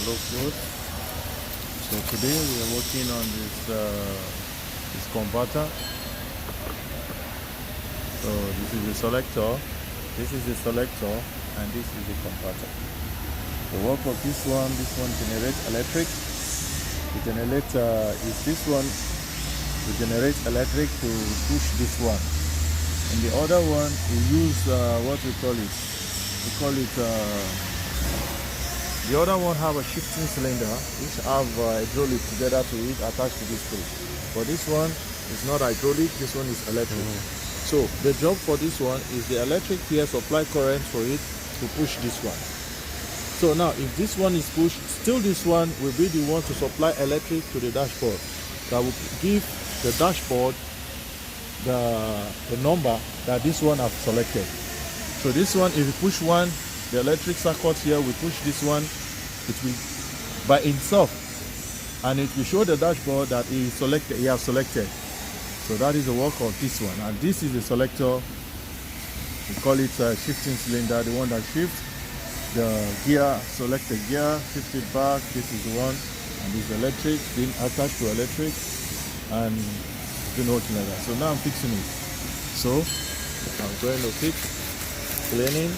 look good. So today we are working on this converter. So this is the selector, this is the selector, and this is the converter. The work of this one generates electric. The generator is this one. We generate electric to push this one. And the other one we use what we call it. We call it. The other one have a shifting cylinder which have hydraulic together to it attached to this plate. But this one is not hydraulic. This one is electric. So the job for this one is the electric here supply current for it to push this one. So now if this one is pushed, still this one will be the one to supply electric to the dashboard. That will give the dashboard the number that this one have selected. So this one, if you push one, the electric circuit here will push this one, it will by itself, and it will show the dashboard that he has selected. So that is the work of this one. And this is the selector. We call it a shifting cylinder, the one that shifts the gear, select the gear, shift it back. This is the one, and this is electric, being attached to electric, and been working like that. So now I'm fixing it. So I'm going to fix, cleaning,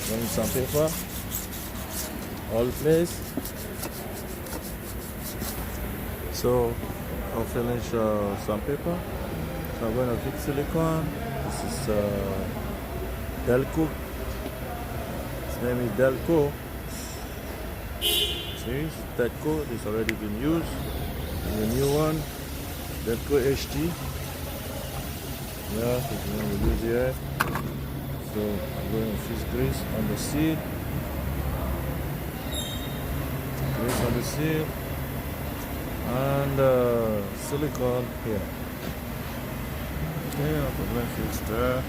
running some paper, all place. So I'll finish some paper. So I'm going to fix silicone. This is Delco. His name is Delco. See, Delco. This already been used. And the new one, Delco HT. Yeah, this one we use here. So I'm going to fix grease on the seal. Grease on the seal. And silicone here. Okay, I'll put my fix there.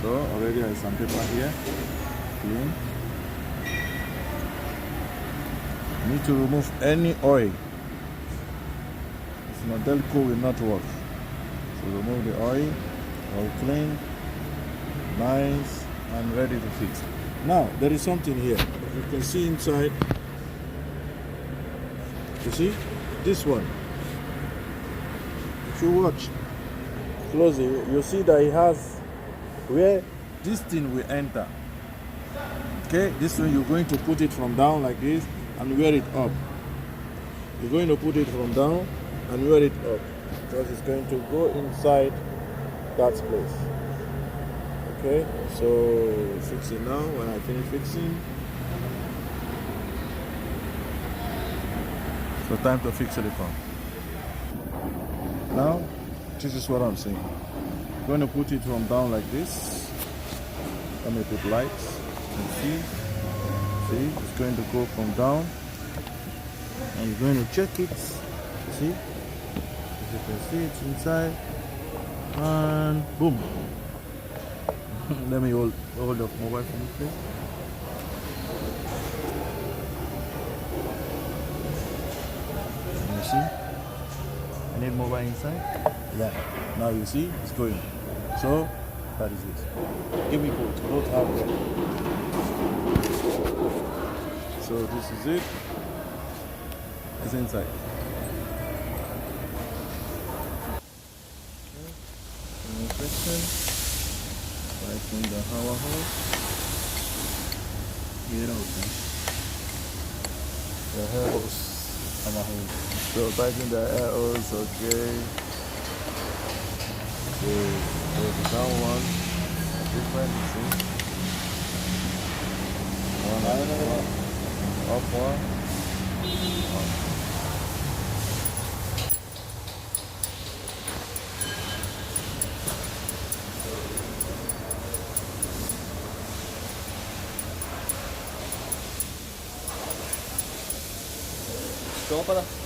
So already I have some paper here. Clean. Need to remove any oil. If not, Delco will not work. So remove the oil, all clean, nice, and ready to fix. Now there is something here. If you can see inside, you see this one. If you watch closely, you see that it has where this thing will enter. Okay, this one you're going to put it from down like this and wear it up. You're going to put it from down and wear it up because it's going to go inside that place. Okay, so fix it now. When I finish fixing, so time to fix silicone. Now this is what I'm saying. I'm going to put it from down like this. Let me put lights and see, it's going to go from down, and you're going to check it. See, as you can see, it's inside, and boom. Let me hold the mobile phone, please. You see, I need mobile inside. Yeah, now you see it's going. So that is it. Give me both have there. So this is it. It's inside. Okay. Section. Right in the power hose. Get open. The air hose. Power hose. So tighten the air hose. Okay. So the down one. Different. See. One. Up one. Up. Stop it.